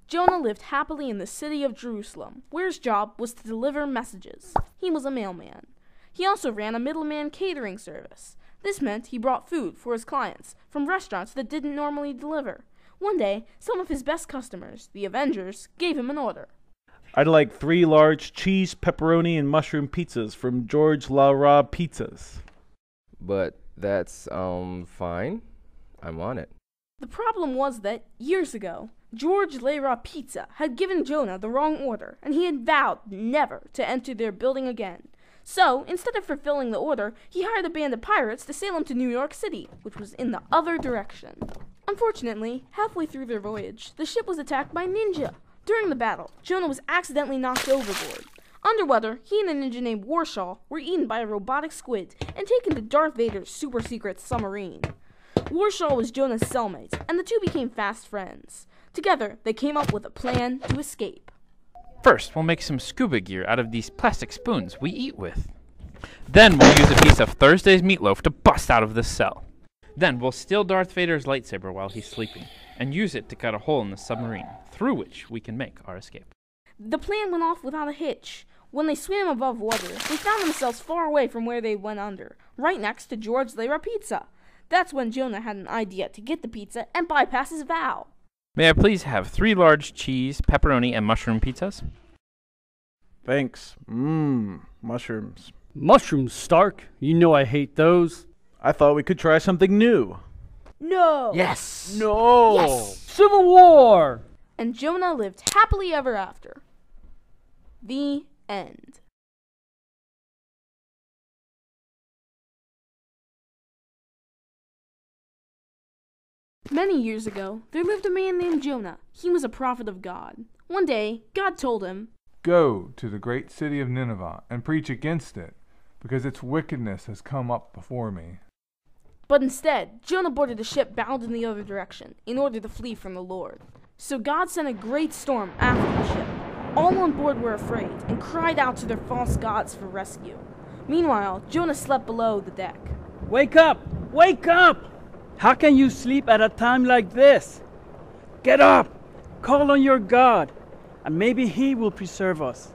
Jonah lived happily in the city of Jerusalem, where his job was to deliver messages. He was a mailman. He also ran a middleman catering service. This meant he brought food for his clients from restaurants that didn't normally deliver. One day, some of his best customers, the Avengers, gave him an order. I'd like 3 large cheese, pepperoni, and mushroom pizzas from George La Rob Pizzas. But that's, fine. I'm on it. The problem was that, years ago, George Lera Pizza had given Jonah the wrong order, and he had vowed never to enter their building again. So, instead of fulfilling the order, he hired a band of pirates to sail him to New York City, which was in the other direction. Unfortunately, halfway through their voyage, the ship was attacked by ninja. During the battle, Jonah was accidentally knocked overboard. Underwater, he and a ninja named Warshaw were eaten by a robotic squid and taken to Darth Vader's super-secret submarine. Warshaw was Jonah's cellmate, and the two became fast friends. Together, they came up with a plan to escape. First, we'll make some scuba gear out of these plastic spoons we eat with. Then we'll use a piece of Thursday's meatloaf to bust out of this cell. Then we'll steal Darth Vader's lightsaber while he's sleeping, and use it to cut a hole in the submarine, through which we can make our escape. The plan went off without a hitch. When they swam above water, they found themselves far away from where they went under, right next to George Lera Pizza. That's when Jonah had an idea to get the pizza and bypass his vow. May I please have 3 large cheese, pepperoni, and mushroom pizzas? Thanks. Mushrooms. Mushrooms, Stark. You know I hate those. I thought we could try something new. No! Yes! No! Yes! Civil War! And Jonah lived happily ever after. The end. Many years ago, there lived a man named Jonah. He was a prophet of God. One day, God told him, "Go to the great city of Nineveh and preach against it, because its wickedness has come up before me." But instead, Jonah boarded a ship bound in the other direction, in order to flee from the Lord. So God sent a great storm after the ship. All on board were afraid, and cried out to their false gods for rescue. Meanwhile, Jonah slept below the deck. Wake up! Wake up! How can you sleep at a time like this? Get up! Call on your God, and maybe He will preserve us.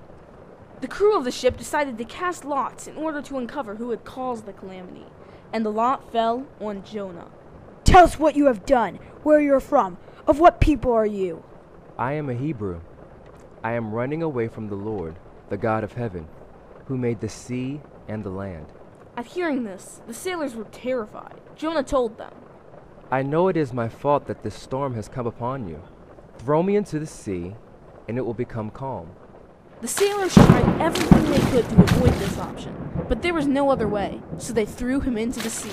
The crew of the ship decided to cast lots in order to uncover who had caused the calamity, and the lot fell on Jonah. Tell us what you have done, where you're from, of what people are you? I am a Hebrew. I am running away from the Lord, the God of heaven, who made the sea and the land. At hearing this, the sailors were terrified. Jonah told them, I know it is my fault that this storm has come upon you. Throw me into the sea, and it will become calm. The sailors tried everything they could to avoid this option, but there was no other way, so they threw him into the sea.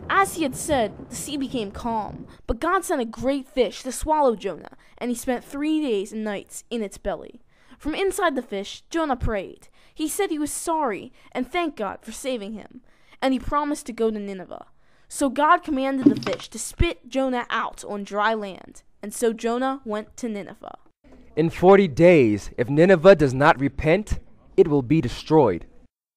As he had said, the sea became calm, but God sent a great fish to swallow Jonah, and he spent 3 days and nights in its belly. From inside the fish, Jonah prayed. He said he was sorry and thanked God for saving him, and he promised to go to Nineveh. So God commanded the fish to spit Jonah out on dry land, and so Jonah went to Nineveh. In 40 days, if Nineveh does not repent, it will be destroyed.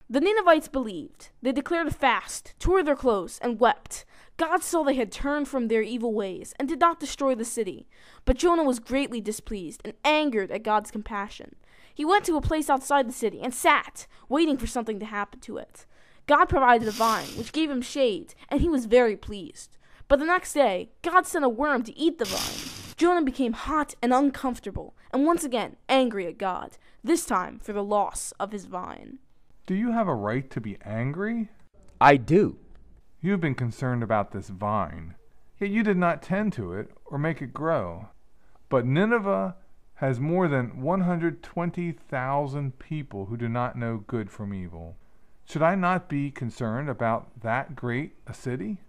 The Ninevites believed. They declared a fast, tore their clothes, and wept. God saw they had turned from their evil ways and did not destroy the city. But Jonah was greatly displeased and angered at God's compassion. He went to a place outside the city and sat, waiting for something to happen to it. God provided a vine, which gave him shade, and he was very pleased. But the next day, God sent a worm to eat the vine. Jonah became hot and uncomfortable, and once again angry at God, this time for the loss of his vine. Do you have a right to be angry? I do. You have been concerned about this vine, yet you did not tend to it or make it grow. But Nineveh has more than 120,000 people who do not know good from evil. Should I not be concerned about that great a city?